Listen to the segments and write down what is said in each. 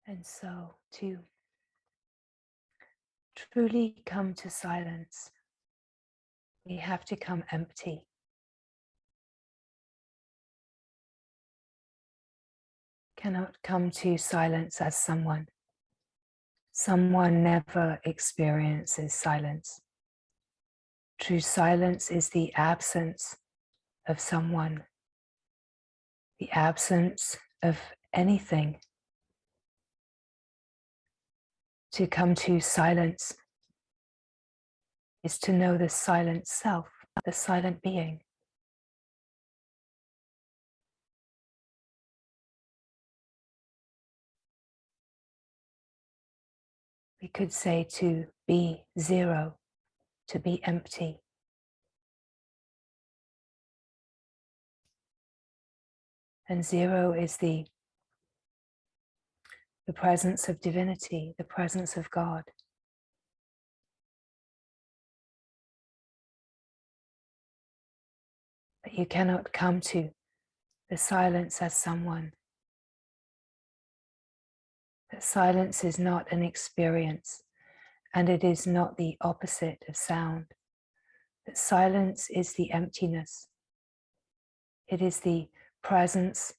And so to truly come to silence, we have to come empty. Cannot come to silence as someone. Someone never experiences silence. True silence is the absence of someone, the absence of anything. To come to silence is to know the silent self, the silent being. We could say to be zero, to be empty. And zero is the presence of divinity, the presence of God. But you cannot come to the silence as someone. That silence is not an experience, and it is not the opposite of sound. That silence is the emptiness. It is the presence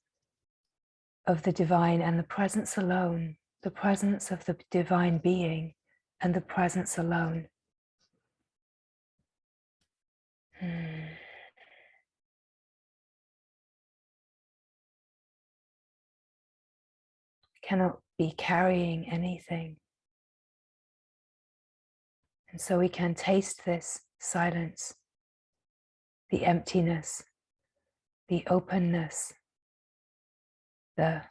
of the divine, and the presence alone, the presence of the divine being, and the presence alone. Cannot be carrying anything. And so we can taste this silence, the emptiness, the openness, the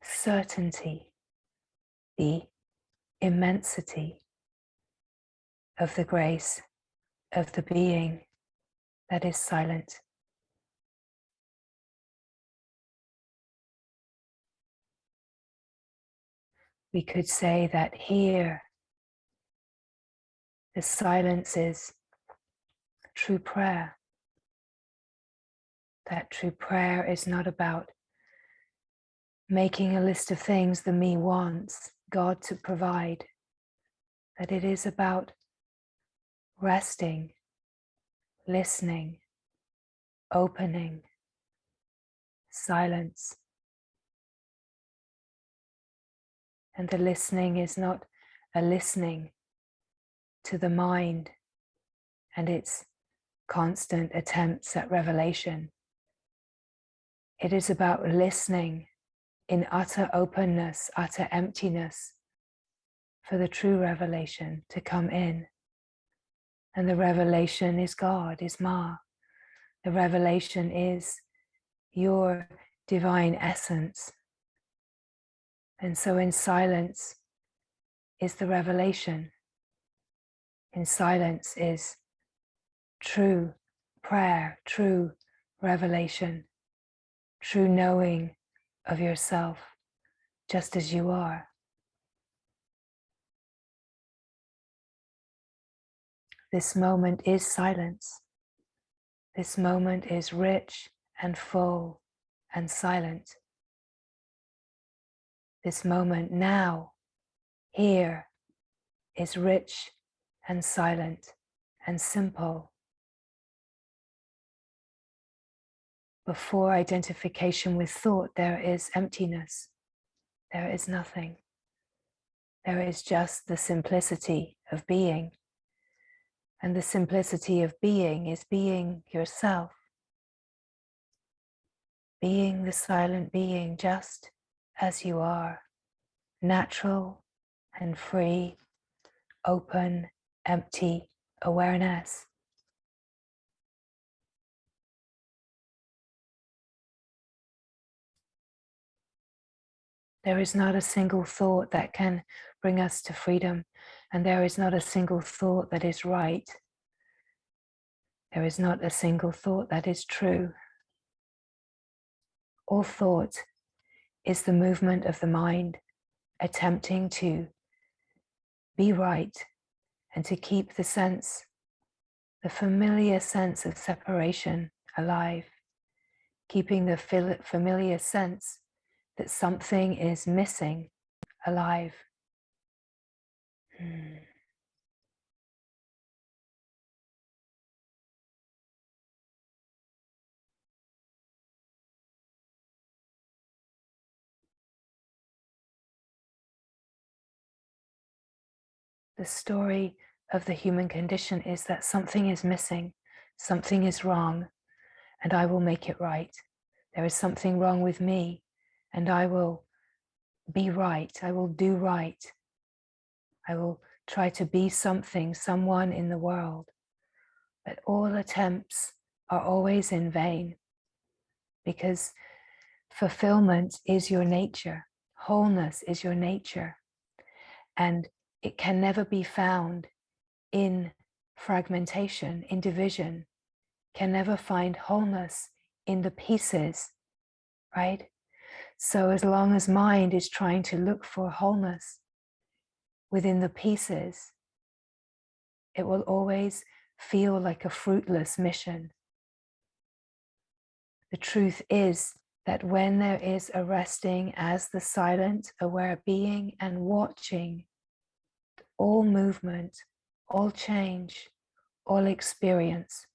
certainty, the immensity of the grace of the being that is silent. We could say that here, the silence is true prayer. That true prayer is not about making a list of things the me wants God to provide, that it is about resting, listening, opening, silence. And the listening is not a listening to the mind and its constant attempts at revelation. It is about listening in utter openness, utter emptiness, for the true revelation to come in. And the revelation is God, is Ma. The revelation is your divine essence. And so in silence is the revelation. In silence is true prayer, true revelation, true knowing of yourself just as you are. This moment is silence. This moment is rich and full and silent. This moment now, here, is rich and silent and simple. Before identification with thought, there is emptiness. There is nothing. There is just the simplicity of being. And the simplicity of being is being yourself. Being the silent being just as you are, natural and free, open, empty awareness. There is not a single thought that can bring us to freedom, and there is not a single thought that is right. There is not a single thought that is true. All thought is the movement of the mind attempting to be right and to keep the sense, the familiar sense of separation alive, keeping the familiar sense that something is missing alive. The story of the human condition is that something is missing, something is wrong, and I will make it right. There is something wrong with me, and I will be right. I will do right. I will try to be something, someone in the world. But all attempts are always in vain, because fulfillment is your nature. Wholeness is your nature. And it can never be found in fragmentation, in division, can never find wholeness in the pieces, right? So as long as mind is trying to look for wholeness within the pieces, it will always feel like a fruitless mission. The truth is that when there is a resting as the silent, aware being and watching all movement, all change, all experience,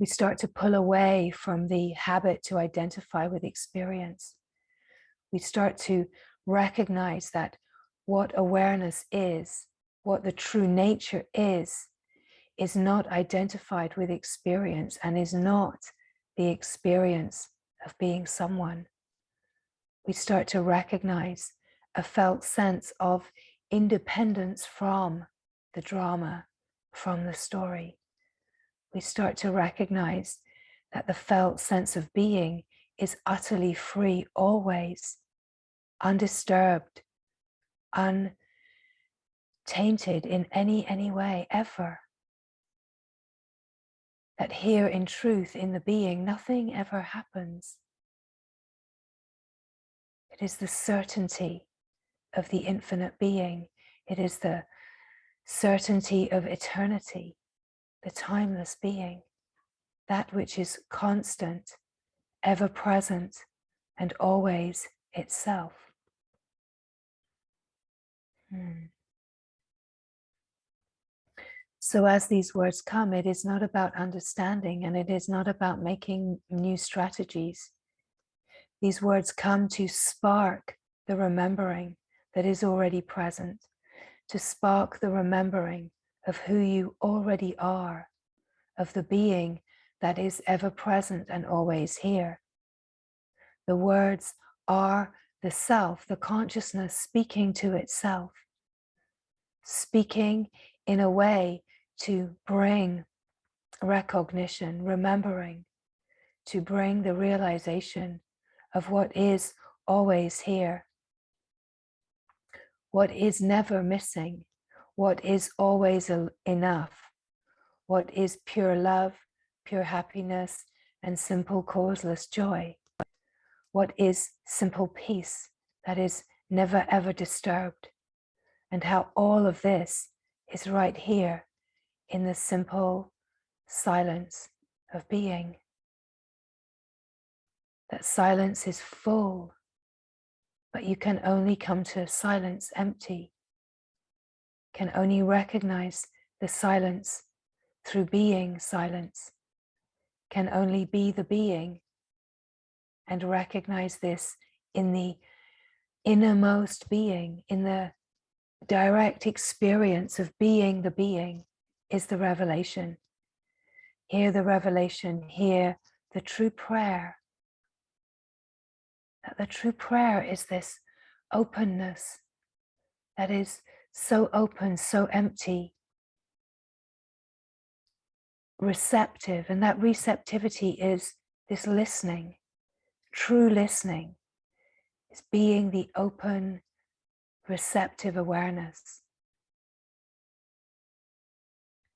we start to pull away from the habit to identify with experience. We start to recognize that what awareness is, what the true nature is not identified with experience and is not the experience of being someone. We start to recognize a felt sense of independence from the drama, from the story. We start to recognize that the felt sense of being is utterly free, always, undisturbed, untainted in any way, ever. That here in truth, in the being, nothing ever happens. It is the certainty of the infinite being. It is the certainty of eternity, the timeless being, that which is constant, ever present, and always itself. So as these words come, it is not about understanding and it is not about making new strategies. These words come to spark the remembering that is already present, to spark the remembering of who you already are, of the being that is ever present and always here. The words are the self, the consciousness speaking to itself, speaking in a way to bring recognition, remembering, to bring the realization of what is always here, what is never missing, what is always enough, what is pure love, pure happiness, and simple causeless joy, what is simple peace that is never ever disturbed, and how all of this is right here in the simple silence of being. That silence is full, but you can only come to silence empty, can only recognize the silence through being silence, can only be the being and recognize this in the innermost being, in the direct experience of being the being is the revelation. Hear the revelation, hear the true prayer. That the true prayer is this openness that is so open, so empty, receptive, and that receptivity is this listening. True listening is being the open, receptive awareness.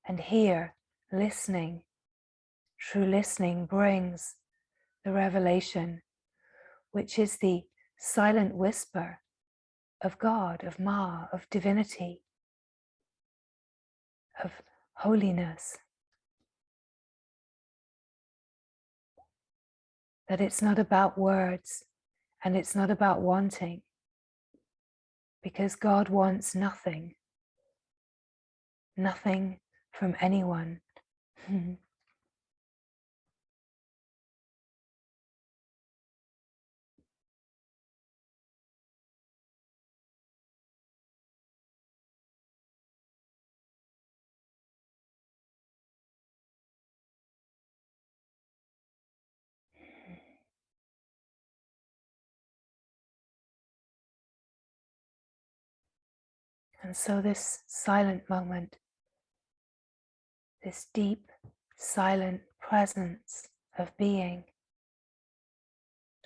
And here, listening, true listening brings the revelation, which is the silent whisper of God, of Ma, of divinity, of holiness. That it's not about words and it's not about wanting, because God wants nothing, nothing from anyone. And so this silent moment, this deep, silent presence of being,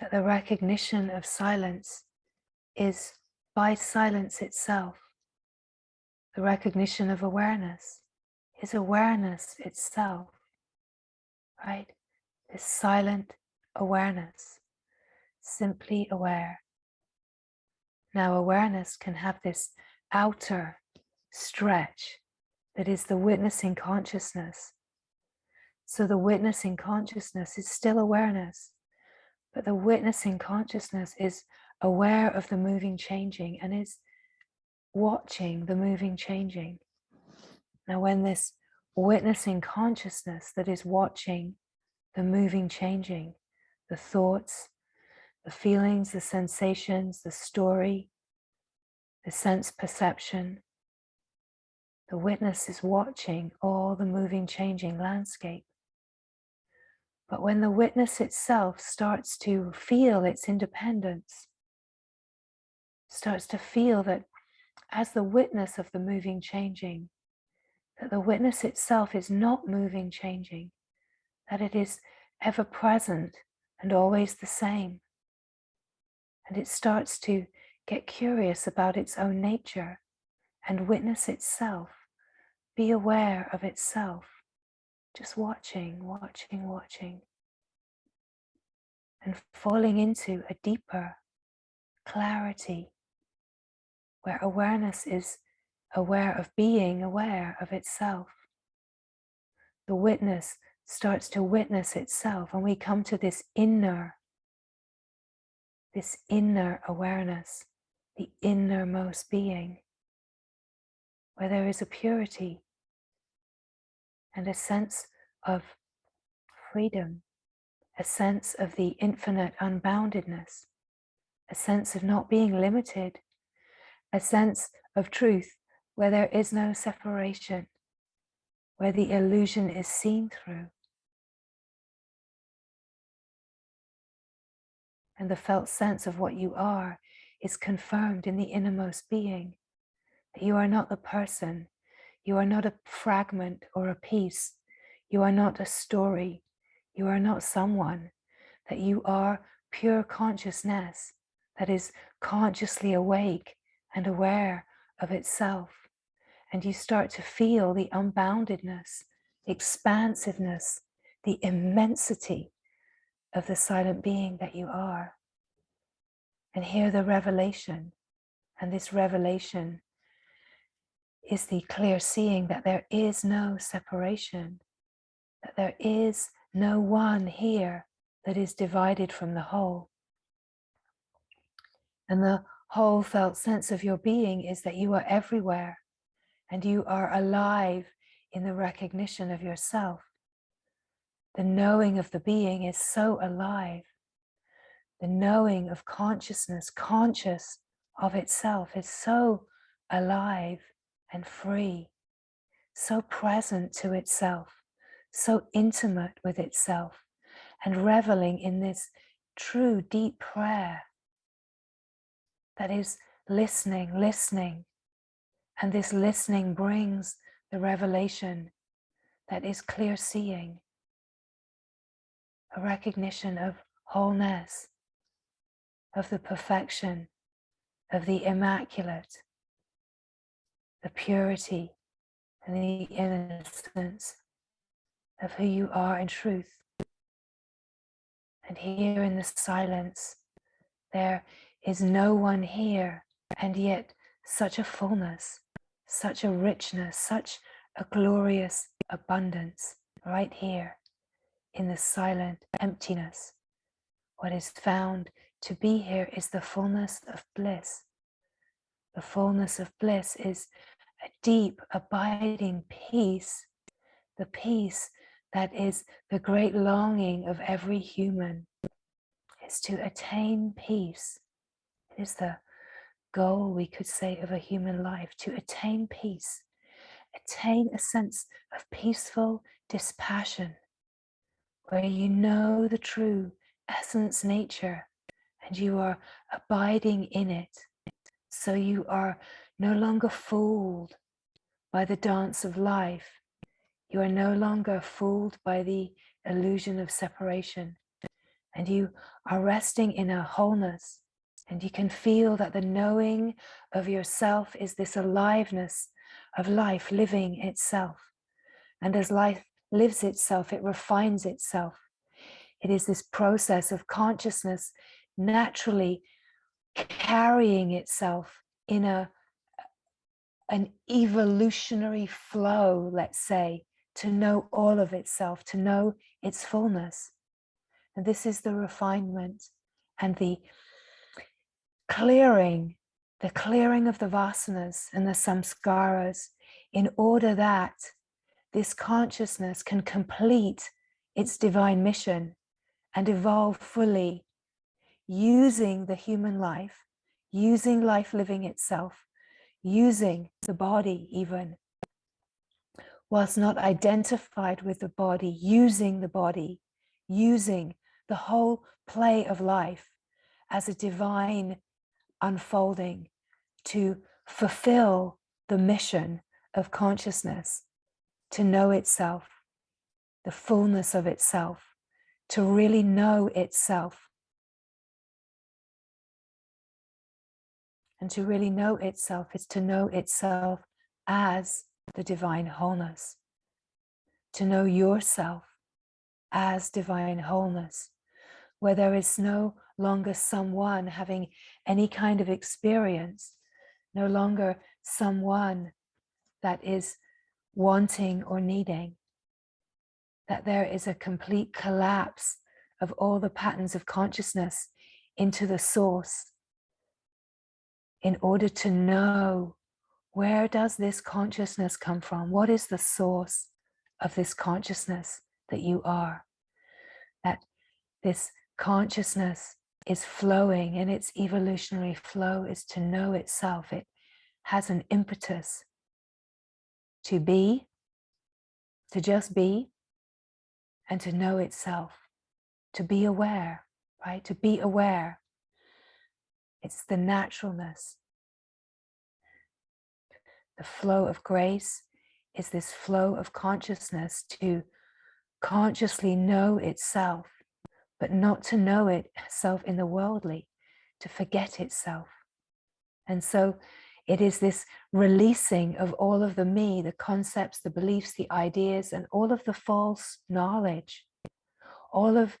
that the recognition of silence is by silence itself. The recognition of awareness is awareness itself, right? This silent awareness, simply aware. Now awareness can have this outer stretch that is the witnessing consciousness. So the witnessing consciousness is still awareness, but the witnessing consciousness is aware of the moving changing and is watching the moving changing. Now when this witnessing consciousness that is watching the moving changing, the thoughts, the feelings, the sensations, the story, the sense perception, the witness is watching all the moving changing landscape. But when the witness itself starts to feel its independence, starts to feel that as the witness of the moving changing, that the witness itself is not moving changing, that it is ever present and always the same. And it starts to get curious about its own nature and witness itself, be aware of itself, just watching, watching, watching, and falling into a deeper clarity where awareness is aware of being aware of itself. The witness starts to witness itself, and we come to this inner awareness, the innermost being, where there is a purity and a sense of freedom, a sense of the infinite unboundedness, a sense of not being limited, a sense of truth where there is no separation, where the illusion is seen through. And the felt sense of what you are is confirmed in the innermost being, that you are not the person, you are not a fragment or a piece, you are not a story, you are not someone, that you are pure consciousness that is consciously awake and aware of itself. And you start to feel the unboundedness, expansiveness, the immensity of the silent being that you are. And hear the revelation. And this revelation is the clear seeing that there is no separation, that there is no one here that is divided from the whole. And the whole felt sense of your being is that you are everywhere and you are alive in the recognition of yourself. The knowing of the being is so alive. The knowing of consciousness, conscious of itself, is so alive and free, so present to itself, so intimate with itself, and reveling in this true deep prayer that is listening, and this listening brings the revelation that is clear seeing, a recognition of wholeness, of the perfection, of the immaculate, the purity and the innocence of who you are in truth. And here in the silence, there is no one here, and yet such a fullness, such a richness, such a glorious abundance right here in the silent emptiness. What is found to be here is the fullness of bliss, The fullness of bliss is a deep, abiding peace, the peace that is the great longing of every human, is to attain peace. It is the goal, we could say, of a human life, to attain peace, attain a sense of peaceful dispassion, where you know the true essence nature and you are abiding in it. So you are no longer fooled by the dance of life. You are no longer fooled by the illusion of separation. And you are resting in a wholeness. And you can feel that the knowing of yourself is this aliveness of life living itself. And as life lives itself, it refines itself. It is this process of consciousness naturally carrying itself in an evolutionary flow, let's say, to know all of itself, to know its fullness. And this is the refinement and the clearing of the vasanas and the samskaras, in order that this consciousness can complete its divine mission and evolve fully, using the human life, using life living itself, using the body even, whilst not identified with the body, using the body, using the whole play of life as a divine unfolding to fulfill the mission of consciousness, to know itself, the fullness of itself, to really know itself. And to really know itself is to know itself as the divine wholeness, to know yourself as divine wholeness, where there is no longer someone having any kind of experience, no longer someone that is wanting or needing, that there is a complete collapse of all the patterns of consciousness into the source, in order to know, where does this consciousness come from? What is the source of this consciousness that you are? That this consciousness is flowing, and its evolutionary flow is to know itself. It has an impetus to be, to just be, and to know itself, to be aware, right? To be aware. It's the naturalness. The flow of grace is this flow of consciousness to consciously know itself, but not to know itself in the worldly, to forget itself. And so it is this releasing of all of the me, the concepts, the beliefs, the ideas, and all of the false knowledge, all of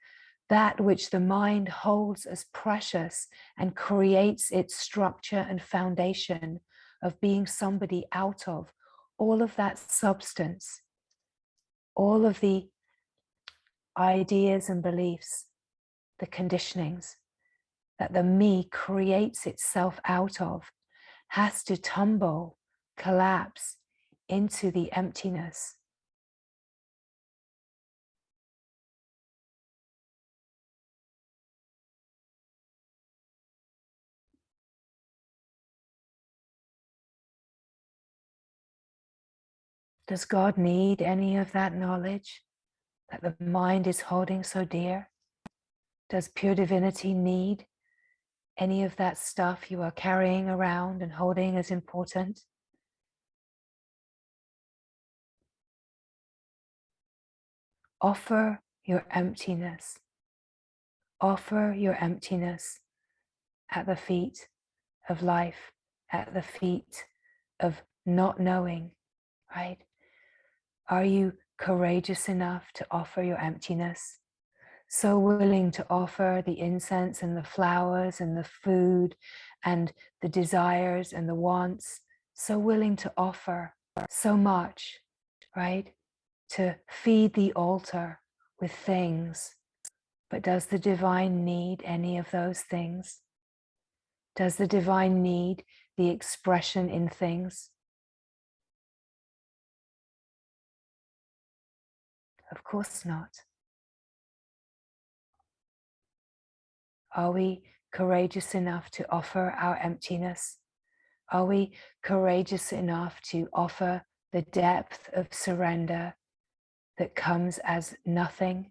that which the mind holds as precious and creates its structure and foundation of being somebody out of, all of that substance, all of the ideas and beliefs, the conditionings that the me creates itself out of, has to tumble, collapse into the emptiness. Does God need any of that knowledge that the mind is holding so dear? Does pure divinity need any of that stuff you are carrying around and holding as important? Offer your emptiness. Offer your emptiness at the feet of life, at the feet of not knowing, right? Are you courageous enough to offer your emptiness? So willing to offer the incense and the flowers and the food and the desires and the wants, so willing to offer so much, right? To feed the altar with things. But does the divine need any of those things? Does the divine need the expression in things? Of course not. Are we courageous enough to offer our emptiness? Are we courageous enough to offer the depth of surrender that comes as nothing,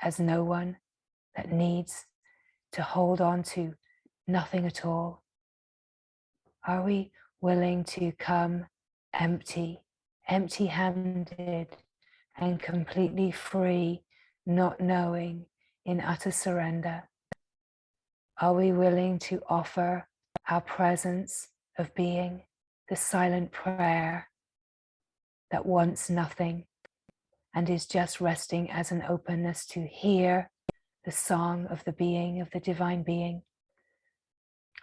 as no one, that needs to hold on to nothing at all? Are we willing to come empty, empty-handed, and completely free, not knowing, in utter surrender? Are we willing to offer our presence of being, the silent prayer that wants nothing and is just resting as an openness to hear the song of the being, of the divine being?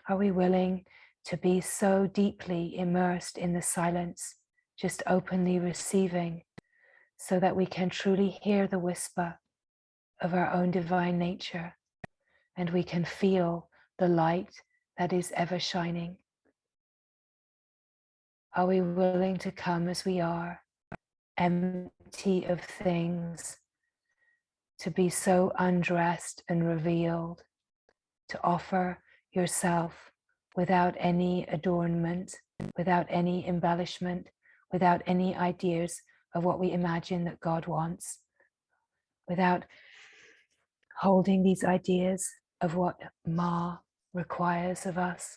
Are we willing to be so deeply immersed in the silence, just openly receiving, so that we can truly hear the whisper of our own divine nature, and we can feel the light that is ever shining? Are we willing to come as we are, empty of things, to be so undressed and revealed, to offer yourself without any adornment, without any embellishment, without any ideas of what we imagine that God wants, without holding these ideas of what Ma requires of us,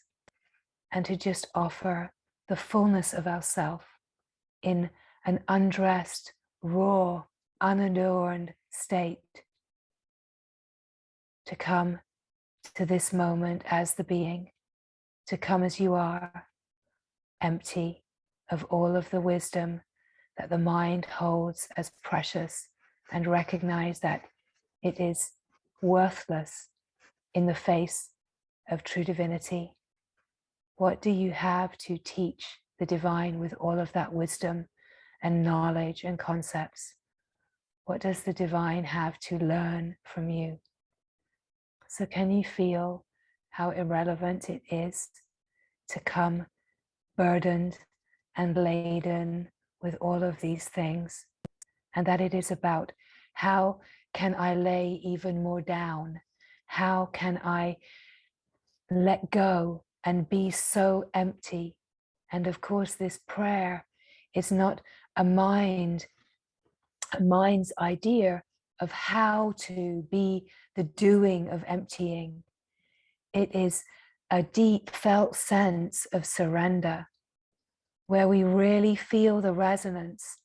and to just offer the fullness of ourself in an undressed, raw, unadorned state, to come to this moment as the being, to come as you are, empty of all of the wisdom that the mind holds as precious, and recognize that it is worthless in the face of true divinity. What do you have to teach the divine with all of that wisdom and knowledge and concepts? What does the divine have to learn from you? So can you feel how irrelevant it is to come burdened and laden with all of these things, and that it is about how can I lay even more down? How can I let go and be so empty? And of course, this prayer is not a mind's idea of how to be the doing of emptying. It is a deep felt sense of surrender, where we really feel the resonance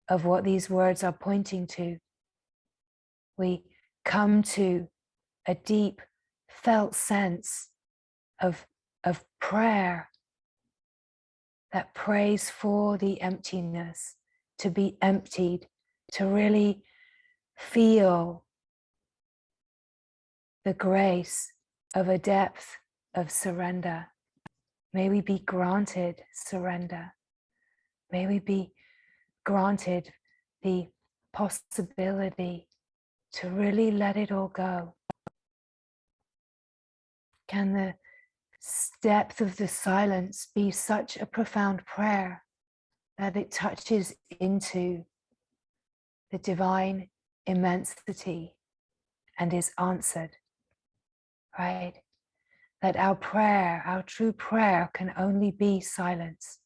of what these words are pointing to. We come to a deep felt sense of prayer that prays for the emptiness, to be emptied, to really feel the grace of a depth of surrender. May we be granted surrender. May we be granted the possibility to really let it all go. Can the depth of the silence be such a profound prayer that it touches into the divine immensity and is answered, right? That our prayer, our true prayer, can only be silence.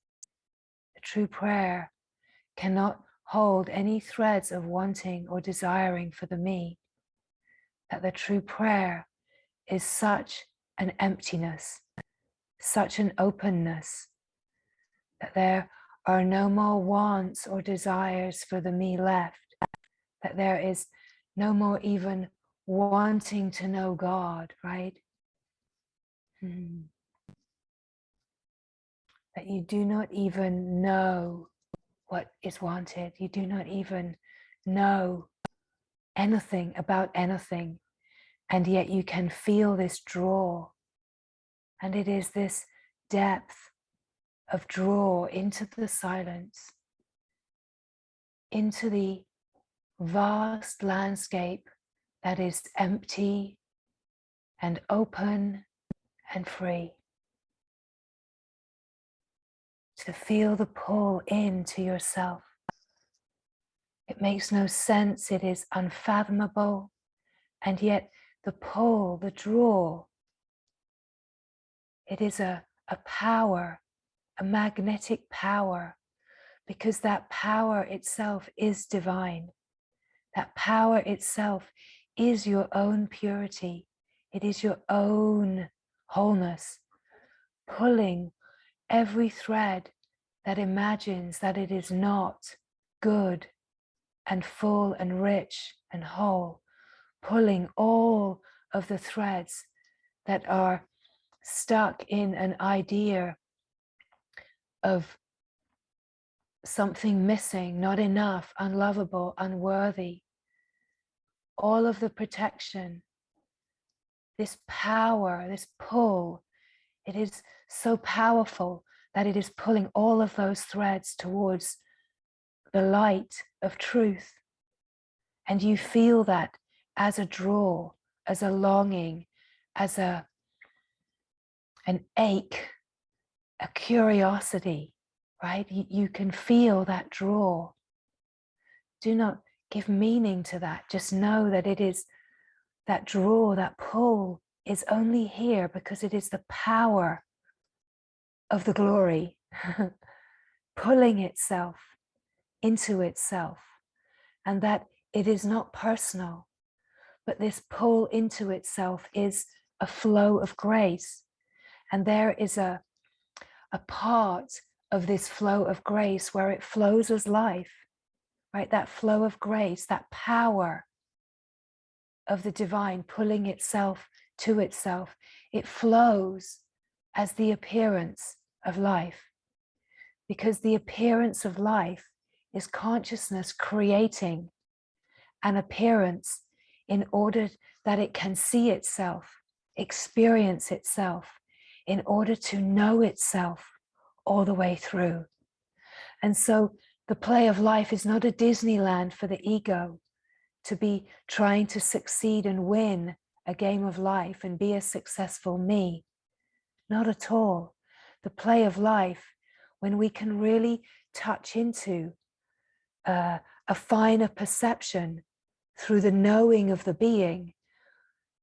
The true prayer cannot hold any threads of wanting or desiring for the me. That the true prayer is such an emptiness, such an openness, that there are no more wants or desires for the me left, that there is no more even wanting to know God, right? That you do not even know what is wanted. You do not even know anything about anything, and yet you can feel this draw. And it is this depth of draw into the silence, into the vast landscape that is empty and open and free. to feel the pull into yourself. It makes no sense, it is unfathomable, and yet the pull, the draw, it is a power, a magnetic power, because that power itself is divine. That power itself is your own purity. It is your own wholeness, pulling every thread that imagines that it is not good and full and rich and whole, pulling all of the threads that are stuck in an idea of something missing, not enough, unlovable, unworthy. All of the protection, this power, this pull, it is so powerful that it is pulling all of those threads towards the light of truth. And you feel that as a draw, as a longing, as an ache, a curiosity, right? You can feel that draw. Do not give meaning to that. Just know that it is that draw, that pull is only here because it is the power of the glory pulling itself into itself, and that it is not personal, but this pull into itself is a flow of grace. And there is a part of this flow of grace where it flows as life, right? That flow of grace, that power of the divine pulling itself to itself, it flows as the appearance of life, because the appearance of life is consciousness creating an appearance in order that it can see itself, experience itself, in order to know itself all the way through. And so the play of life is not a Disneyland for the ego to be trying to succeed and win a game of life and be a successful me. Not at all. The play of life, when we can really touch into a finer perception through the knowing of the being,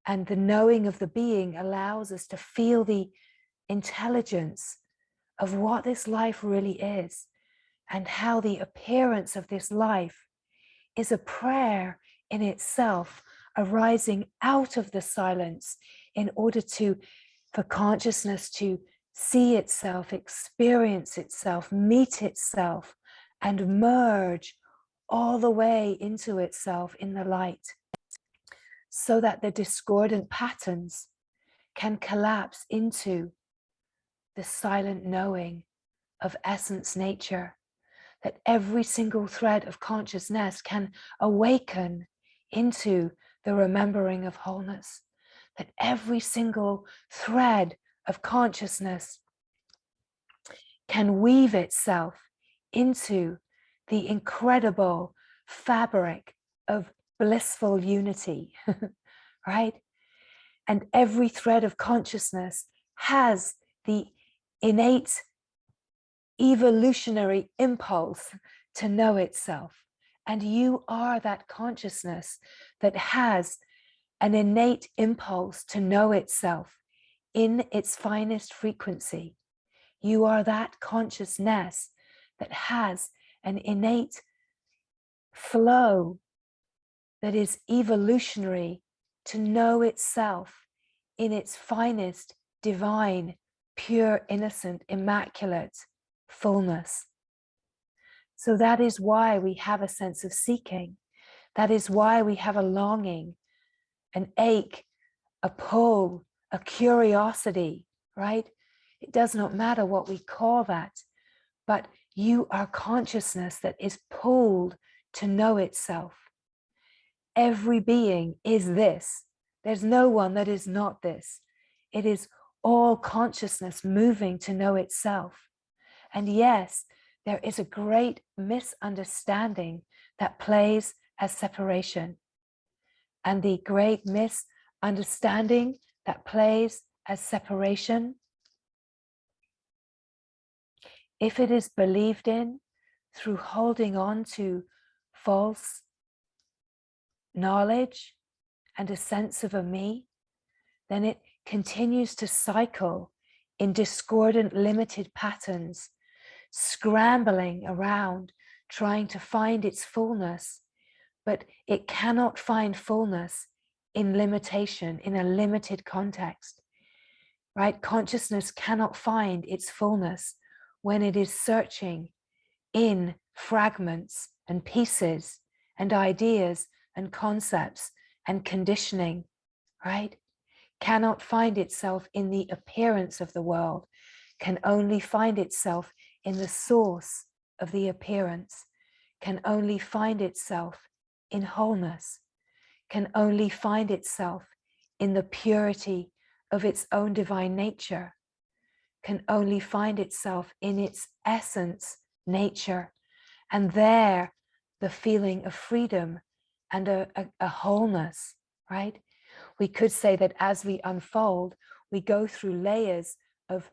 and the knowing of the being allows us to feel the intelligence of what this life really is, and how the appearance of this life is a prayer in itself, arising out of the silence in order for consciousness to see itself, experience itself, meet itself, and merge all the way into itself in the light, so that the discordant patterns can collapse into the silent knowing of essence nature, that every single thread of consciousness can awaken into the remembering of wholeness, that every single thread of consciousness can weave itself into the incredible fabric of blissful unity, right? And every thread of consciousness has the innate evolutionary impulse to know itself. And you are that consciousness that has an innate impulse to know itself in its finest frequency. You are that consciousness that has an innate flow that is evolutionary to know itself in its finest, divine, pure, innocent, immaculate fullness. So that is why we have a sense of seeking. That is why we have a longing, an ache, a pull, a curiosity, right? It does not matter what we call that, but you are consciousness that is pulled to know itself. Every being is this. There's no one that is not this. It is all consciousness moving to know itself. And yes, there is a great misunderstanding that plays as separation. And the great misunderstanding that plays as separation if it is believed in through holding on to false knowledge and a sense of a me, then it continues to cycle in discordant, limited patterns, scrambling around, trying to find its fullness, but it cannot find fullness in limitation, in a limited context, right? Consciousness cannot find its fullness when it is searching in fragments and pieces and ideas and concepts and conditioning, right? Cannot find itself in the appearance of the world, can only find itself in the source of the appearance, can only find itself in wholeness, can only find itself in the purity of its own divine nature, can only find itself in its essence, nature, and there the feeling of freedom and a wholeness, right? We could say that as we unfold, we go through layers of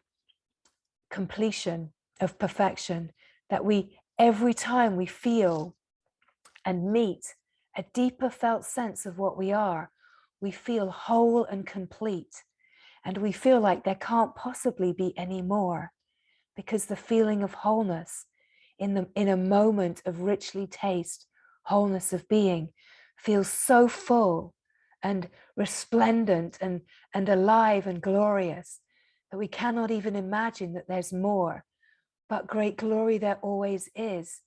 completion, of perfection, that we, every time we feel and meet a deeper felt sense of what we are, we feel whole and complete. And we feel like there can't possibly be any more, because the feeling of wholeness in a moment of richly taste, wholeness of being, feels so full and resplendent and alive and glorious that we cannot even imagine that there's more. But great glory there always is.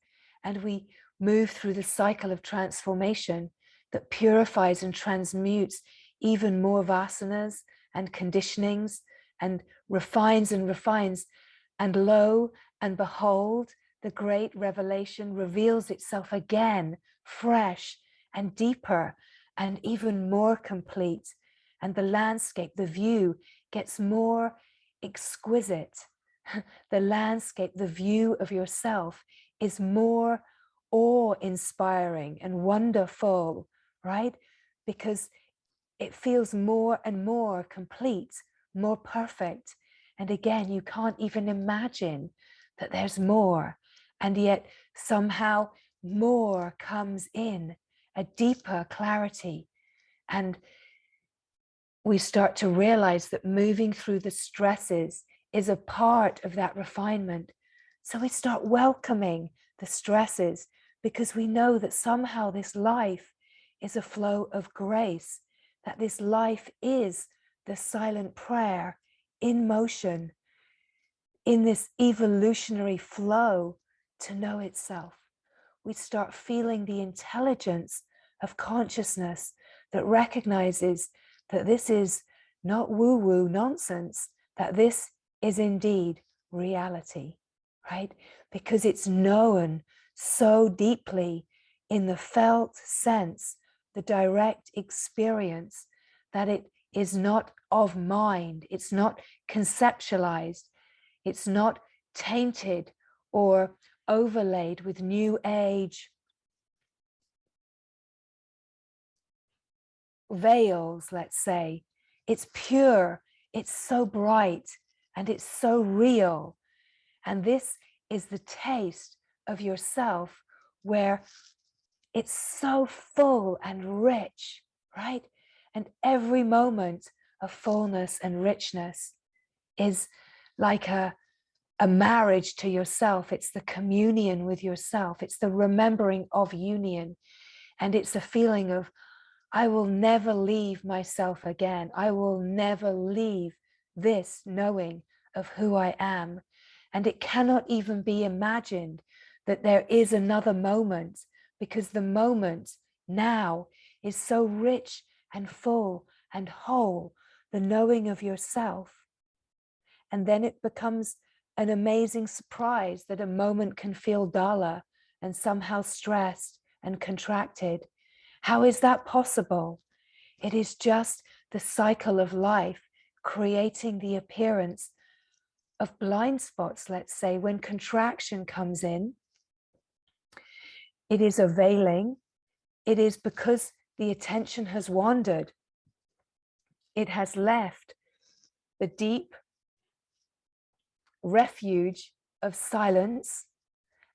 And we move through the cycle of transformation that purifies and transmutes even more vasanas and conditionings and refines. And lo and behold, the great revelation reveals itself again, fresh and deeper and even more complete. And the landscape, the view gets more exquisite. The landscape, the view of yourself is more awe-inspiring and wonderful, right? Because it feels more and more complete, more perfect. And again, you can't even imagine that there's more. And yet somehow more comes in, a deeper clarity. And we start to realize that moving through the stresses is a part of that refinement. So we start welcoming the stresses because we know that somehow this life is a flow of grace, that this life is the silent prayer in motion, in this evolutionary flow to know itself. We start feeling the intelligence of consciousness that recognizes that this is not woo-woo nonsense, that this is indeed reality, right? Because it's known so deeply in the felt sense, the direct experience, that it is not of mind, it's not conceptualized, it's not tainted or overlaid with new age veils, let's say. It's pure, it's so bright, and it's so real. And this is the taste of yourself where it's so full and rich, right? And every moment of fullness and richness is like a marriage to yourself. It's the communion with yourself. It's the remembering of union. And it's a feeling of, I will never leave myself again. I will never leave this knowing of who I am. And it cannot even be imagined that there is another moment, because the moment now is so rich and full and whole, the knowing of yourself. And then it becomes an amazing surprise that a moment can feel duller and somehow stressed and contracted. How is that possible? It is just the cycle of life creating the appearance of blind spots, let's say. When contraction comes in, it is a veiling. It is because the attention has wandered. It has left the deep refuge of silence,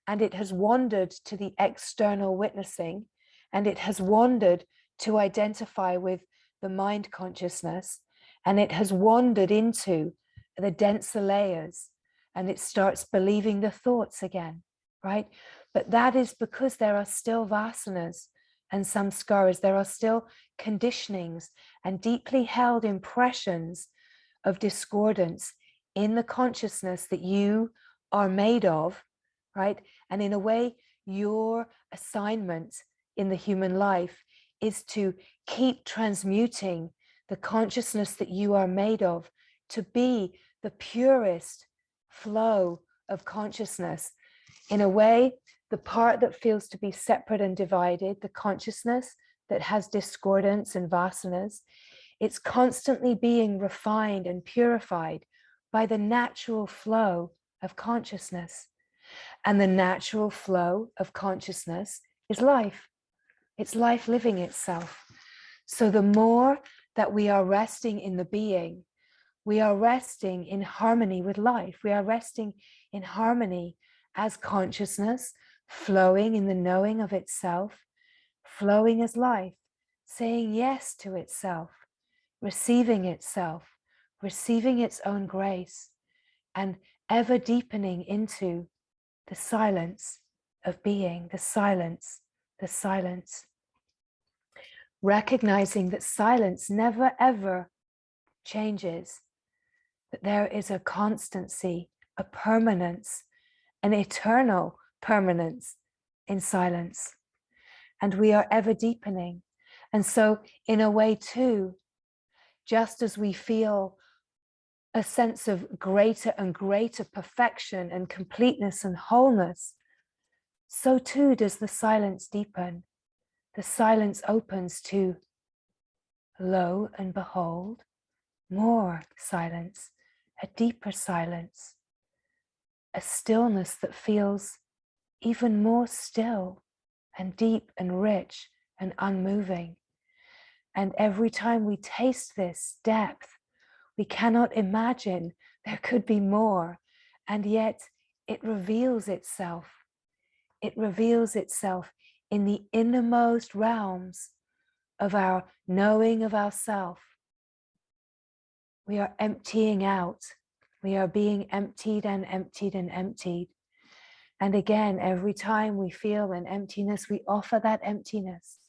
and it has wandered to the external witnessing, and it has wandered to identify with the mind consciousness, and it has wandered into the denser layers, and it starts believing the thoughts again, right? But that is because there are still vasanas and samskaras, there are still conditionings and deeply held impressions of discordance in the consciousness that you are made of, right? And in a way, your assignment in the human life is to keep transmuting the consciousness that you are made of to be the purest flow of consciousness. In a way, the part that feels to be separate and divided, the consciousness that has discordance and vasanas, it's constantly being refined and purified by the natural flow of consciousness. And the natural flow of consciousness is life. It's life living itself. So the more that we are resting in the being, we are resting in harmony with life. We are resting in harmony as consciousness, flowing in the knowing of itself, flowing as life, saying yes to itself, receiving its own grace, and ever deepening into the silence of being, the silence. Recognizing that silence never ever changes, that there is a constancy, a permanence, an eternal permanence in silence. And we are ever deepening. And so, in a way, too, just as we feel a sense of greater and greater perfection and completeness and wholeness, so too does the silence deepen. The silence opens to, lo and behold, more silence, a deeper silence, a stillness that feels even more still and deep and rich and unmoving. And every time we taste this depth, we cannot imagine there could be more, and yet it reveals itself. It reveals itself in the innermost realms of our knowing of ourself. We are emptying out. We are being emptied and emptied and emptied. And again, every time we feel an emptiness, we offer that emptiness.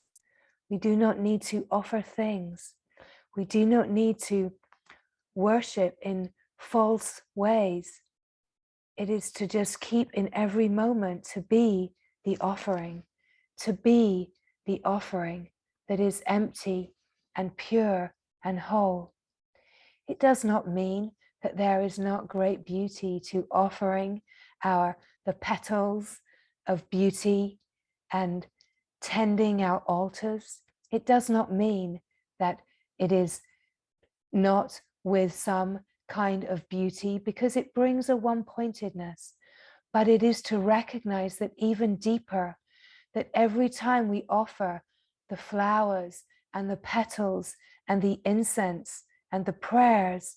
We do not need to offer things. We do not need to worship in false ways. It is to just keep in every moment to be the offering, to be the offering that is empty and pure and whole. It does not mean that there is not great beauty to offering the petals of beauty and tending our altars. It does not mean that it is not with some kind of beauty, because it brings a one-pointedness, but it is to recognize that even deeper, that every time we offer the flowers and the petals and the incense and the prayers,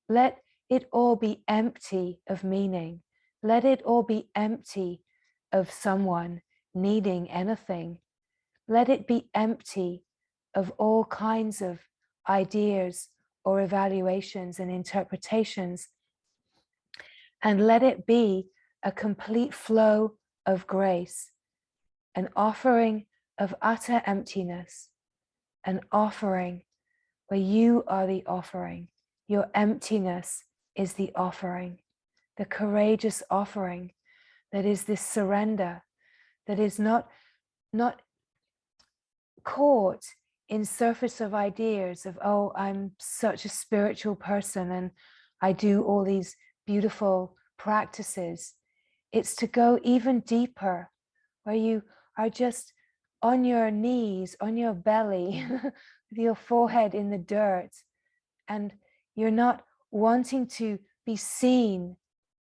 let it all be empty of meaning. Let it all be empty of someone needing anything. Let it be empty of all kinds of ideas or evaluations and interpretations. And let it be a complete flow of grace, an offering of utter emptiness, an offering where you are the offering. Your emptiness is the offering, the courageous offering that is this surrender, that is not caught in surface of ideas of, oh, I'm such a spiritual person and I do all these beautiful practices. It's to go even deeper, where you are just on your knees, on your belly, with your forehead in the dirt, and you're not wanting to be seen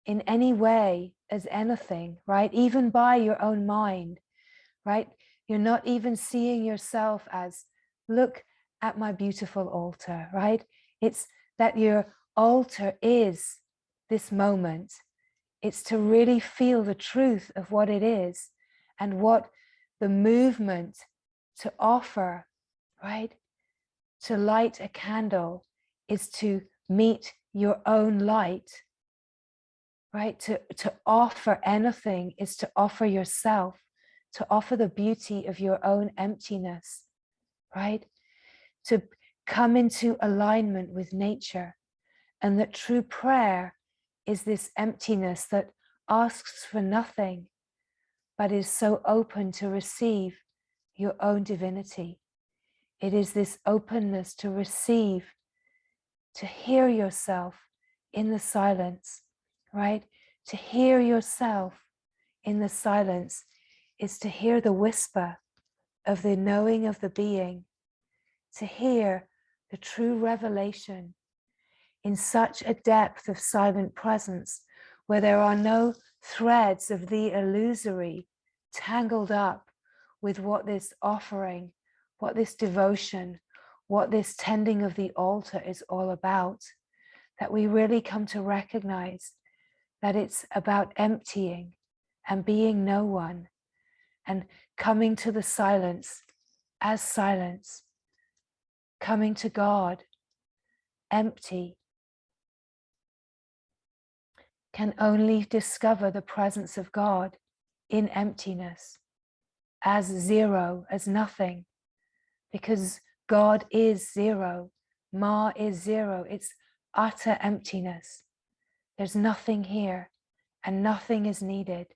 in any way as anything, right? Even by your own mind, right? You're not even seeing yourself as, look at my beautiful altar, right? It's that your altar is this moment. It's to really feel the truth of what it is and what the movement to offer, right? To light a candle is to meet your own light, right? To offer anything is to offer yourself, to offer the beauty of your own emptiness, right? To come into alignment with nature. And that true prayer is this emptiness that asks for nothing, but is so open to receive your own divinity. It is this openness to receive, to hear yourself in the silence, right? To hear yourself in the silence is to hear the whisper of the knowing of the being, to hear the true revelation in such a depth of silent presence where there are no threads of the illusory tangled up with what this offering, what this devotion, what this tending of the altar is all about, that we really come to recognize that it's about emptying and being no one and coming to the silence as silence, coming to God empty, can only discover the presence of God in emptiness, as zero, as nothing, because God is zero, Ma is zero, it's utter emptiness. There's nothing here and nothing is needed,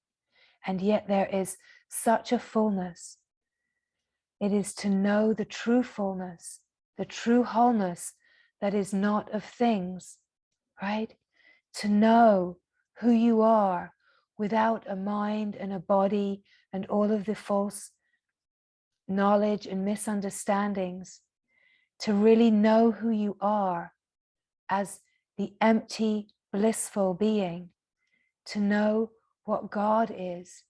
and yet there is such a fullness. It is to know the true fullness, the true wholeness that is not of things, right? To know who you are without a mind and a body and all of the false knowledge and misunderstandings, to really know who you are as the empty, blissful being, to know what God is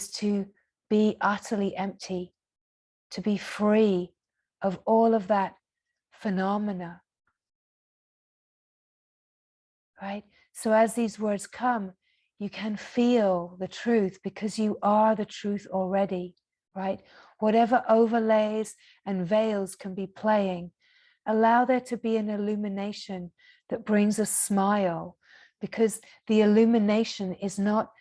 to be utterly empty, to be free of all of that phenomena, right? So as these words come, you can feel the truth because you are the truth already, right? Whatever overlays and veils can be playing, allow there to be an illumination that brings a smile, because the illumination is not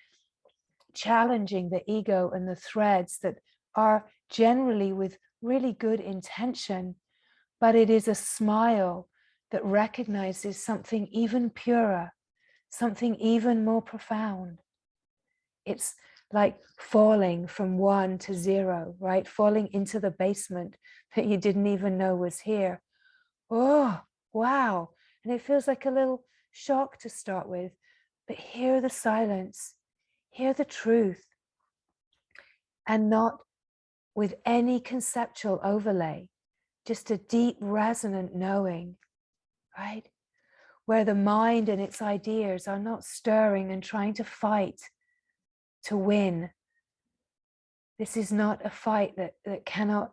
challenging the ego and the threads that are generally with really good intention, but it is a smile that recognizes something even purer, something even more profound. It's like falling from 1 to 0, right? Falling into the basement that you didn't even know was here. Oh, wow. And it feels like a little shock to start with, but hear the silence, hear the truth, and not with any conceptual overlay, just a deep resonant knowing, right? Where the mind and its ideas are not stirring and trying to fight to win. This is not a fight that cannot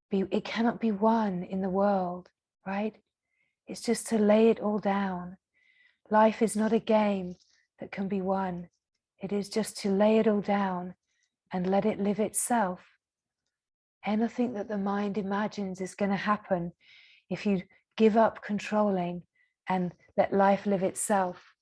be won in the world, right? It's just to lay it all down. Life is not a game that can be won. It is just to lay it all down and let it live itself. Anything that the mind imagines is going to happen if you give up controlling and let life live itself.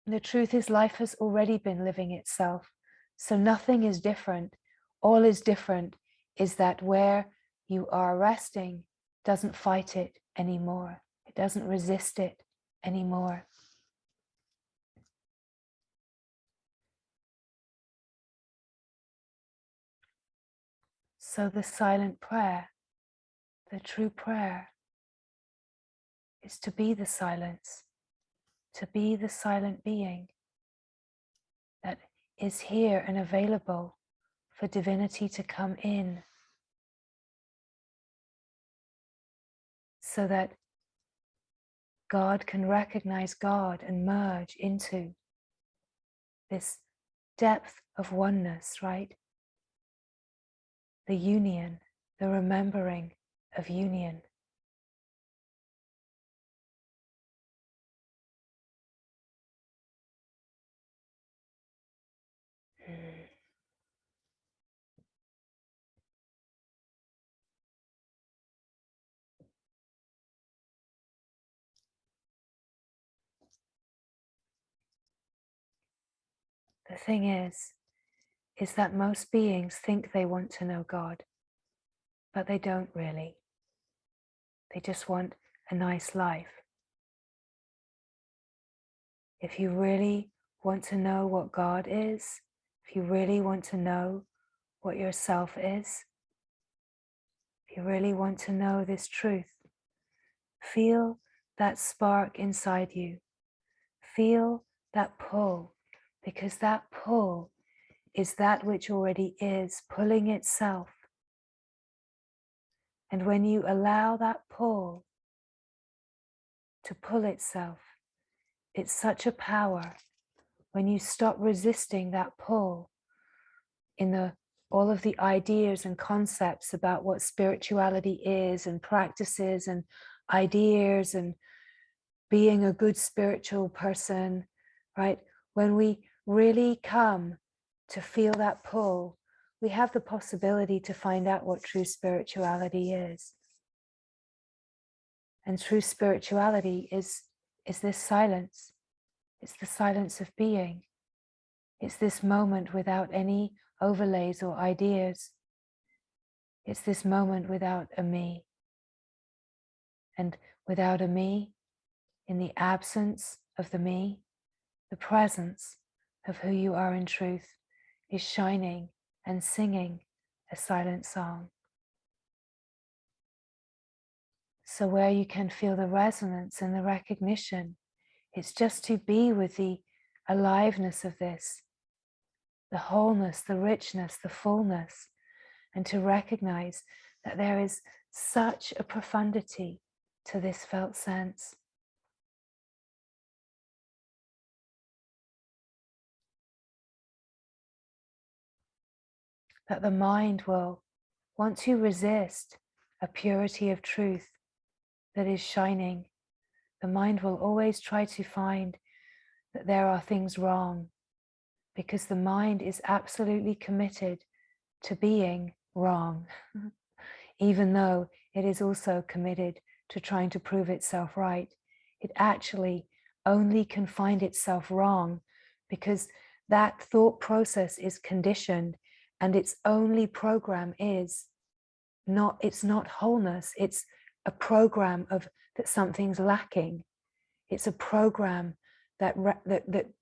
And the truth is, life has already been living itself. So nothing is different. All is different is that where you are resting doesn't fight it anymore. It doesn't resist it anymore. So the silent prayer, the true prayer, is to be the silence, to be the silent being that is here and available for divinity to come in, so that God can recognize God and merge into this depth of oneness, right? The union, the remembering of union. The thing is that most beings think they want to know God, but they don't really. They just want a nice life. If you really want to know what God is, if you really want to know what yourself is, if you really want to know this truth, feel that spark inside you. Feel that pull, because that pull is that which already is pulling itself. And when you allow that pull to pull itself, it's such a power. When you stop resisting that pull in all of the ideas and concepts about what spirituality is, and practices and ideas and being a good spiritual person, right? When we really come to feel that pull, we have the possibility to find out what true spirituality is. And true spirituality is this silence. It's the silence of being. It's this moment without any overlays or ideas. It's this moment without a me. And without a me, in the absence of the me, the presence of who you are in truth is shining and singing a silent song. So where you can feel the resonance and the recognition, it's just to be with the aliveness of this, the wholeness, the richness, the fullness, and to recognize that there is such a profundity to this felt sense. That the mind will want to resist a purity of truth that is shining. The mind will always try to find that there are things wrong, because the mind is absolutely committed to being wrong, even though it is also committed to trying to prove itself right. It actually only can find itself wrong because that thought process is conditioned, and its only program is not, it's not wholeness, it's a program of that something's lacking. It's a program that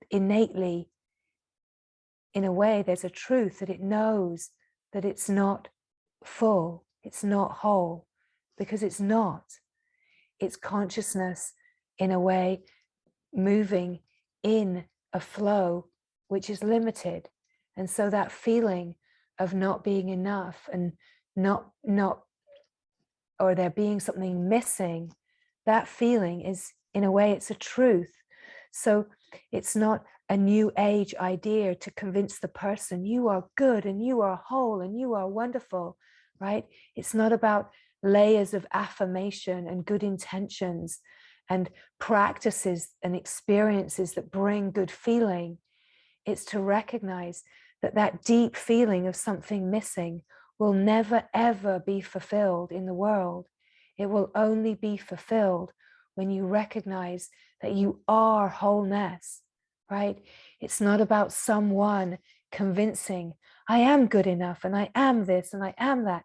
innately, in a way, there's a truth that it knows that it's not full, it's not whole, because it's not. It's consciousness, in a way, moving in a flow which is limited. And so that feeling of not being enough and not or there being something missing, that feeling is, in a way, it's a truth. So it's not a new age idea to convince the person you are good and you are whole and you are wonderful, right? It's not about layers of affirmation and good intentions and practices and experiences that bring good feeling. It's to recognize that that deep feeling of something missing will never ever be fulfilled in the world. It will only be fulfilled when you recognize that you are wholeness, right? It's not about someone convincing, I am good enough and I am this and I am that.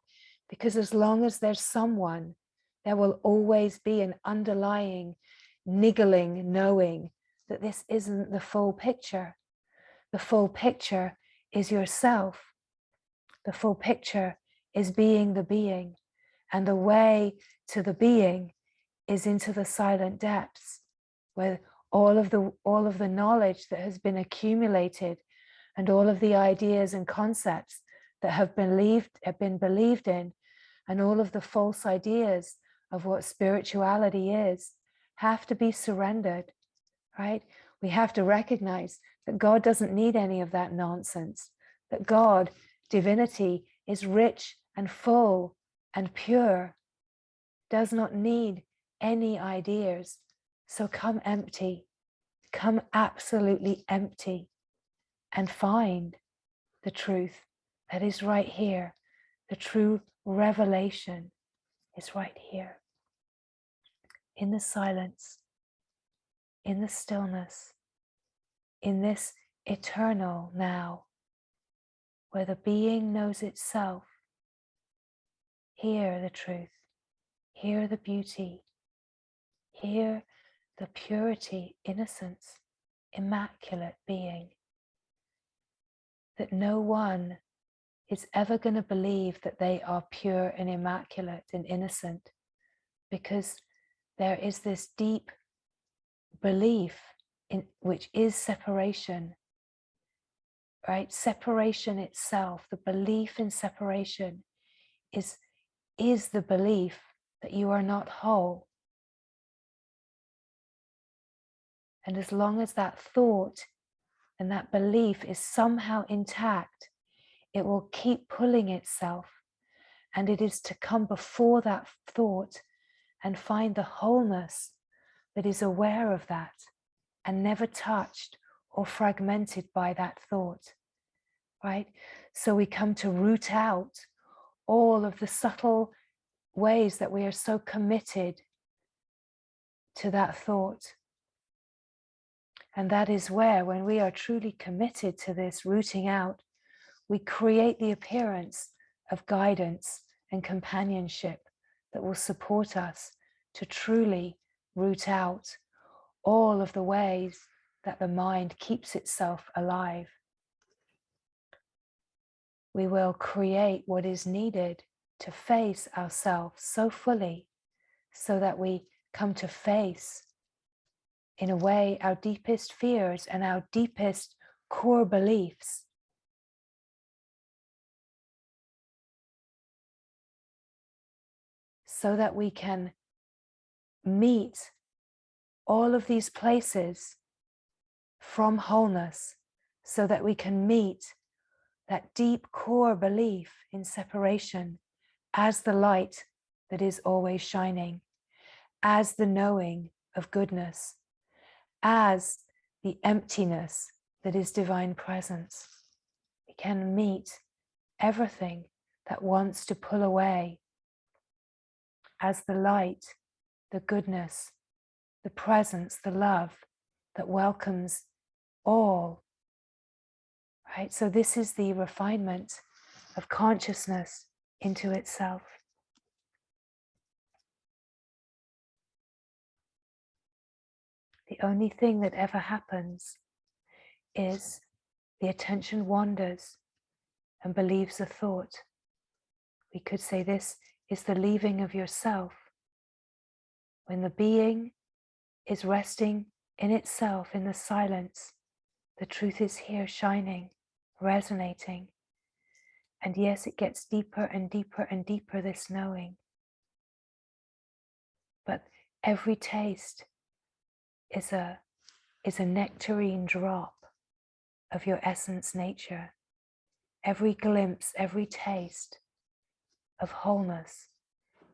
Because as long as there's someone, there will always be an underlying niggling knowing that this isn't the full picture. The full picture is yourself. The full picture is being the being, and the way to the being is into the silent depths, where all of the knowledge that has been accumulated and all of the ideas and concepts that have been believed in, and all of the false ideas of what spirituality is, have to be surrendered, right? We have to recognize that God doesn't need any of that nonsense, that God, divinity, is rich and full and pure, does not need any ideas. So come empty, come absolutely empty, and find the truth that is right here. The true revelation is right here, in the silence, in the stillness, in this eternal now, where the being knows itself. Hear the truth, hear the beauty, hear the purity, innocence, immaculate being. That no one is ever going to believe that they are pure and immaculate and innocent, because there is this deep belief in which is separation, right? Separation itself, the belief in separation is the belief that you are not whole. And as long as that thought and that belief is somehow intact, it will keep pulling itself. And it is to come before that thought and find the wholeness that is aware of that and never touched or fragmented by that thought, right? So we come to root out all of the subtle ways that we are so committed to that thought. And that is where, when we are truly committed to this rooting out, we create the appearance of guidance and companionship that will support us to truly root out all of the ways that the mind keeps itself alive. We will create what is needed to face ourselves so fully, so that we come to face, in a way, our deepest fears and our deepest core beliefs. So that we can meet all of these places from wholeness, so that we can meet that deep core belief in separation as the light that is always shining, as the knowing of goodness, as the emptiness that is divine presence. We can meet everything that wants to pull away as the light, the goodness, the presence, the love that welcomes all, right? So this is the refinement of consciousness into itself. The only thing that ever happens is the attention wanders and believes a thought. We could say this is the leaving of yourself. When the being is resting in itself, in the silence, the truth is here shining, resonating. And yes, it gets deeper and deeper and deeper, this knowing. But every taste is a nectarine drop of your essence nature. Every glimpse, every taste of wholeness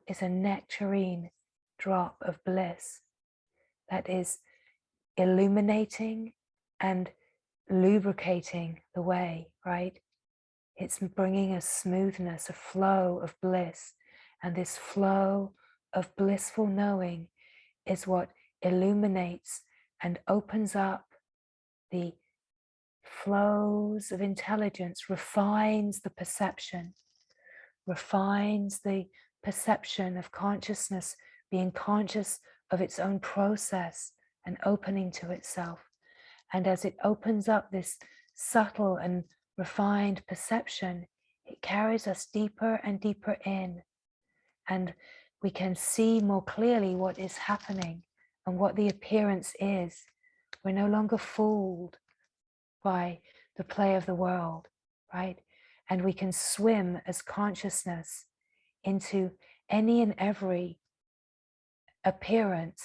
is a nectarine drop of bliss that is illuminating and lubricating the way, right? It's bringing a smoothness, a flow of bliss. And this flow of blissful knowing is what illuminates and opens up the flows of intelligence, refines the perception of consciousness being conscious of its own process and opening to itself. And as it opens up this subtle and refined perception, it carries us deeper and deeper in, and we can see more clearly what is happening and what the appearance is. We're no longer fooled by the play of the world, right? And we can swim as consciousness into any and every appearance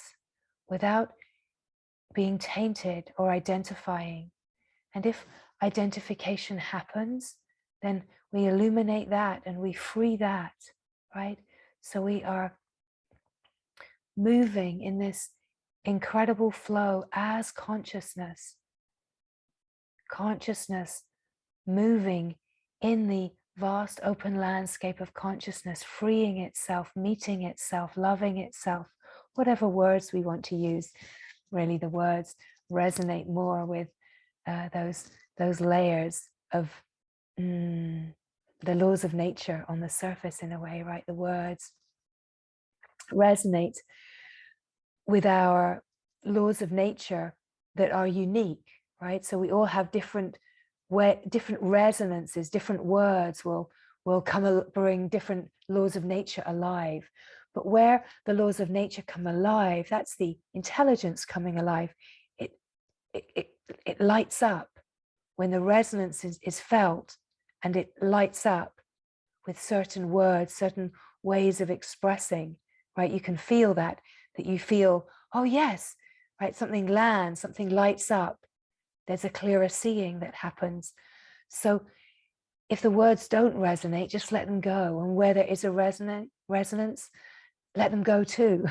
without being tainted or identifying. And if identification happens, then we illuminate that and we free that, right? So we are moving in this incredible flow as consciousness moving in the vast open landscape of consciousness, freeing itself, meeting itself, loving itself, whatever words we want to use. Really, the words resonate more with those layers of the laws of nature on the surface in a way, right? The words resonate with our laws of nature that are unique, right? So we all have different resonances. Different words will bring different laws of nature alive. But where the laws of nature come alive, that's the intelligence coming alive. It lights up when the resonance is felt, and it lights up with certain words, certain ways of expressing, right? You can feel that you feel, oh yes, right? Something lands, something lights up. There's a clearer seeing that happens. So if the words don't resonate, just let them go. And where there is a resonance, let them go too,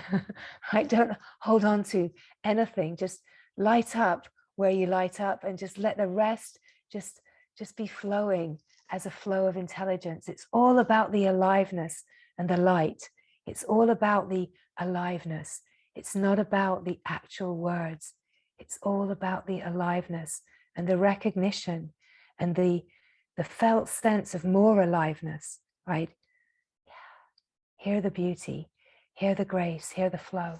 right? Don't hold on to anything. Just light up where you light up, and just let the rest just be flowing as a flow of intelligence. It's all about the aliveness and the light. It's all about the aliveness. It's not about the actual words. It's all about the aliveness and the recognition and the felt sense of more aliveness, right? Hear the beauty, hear the grace, hear the flow.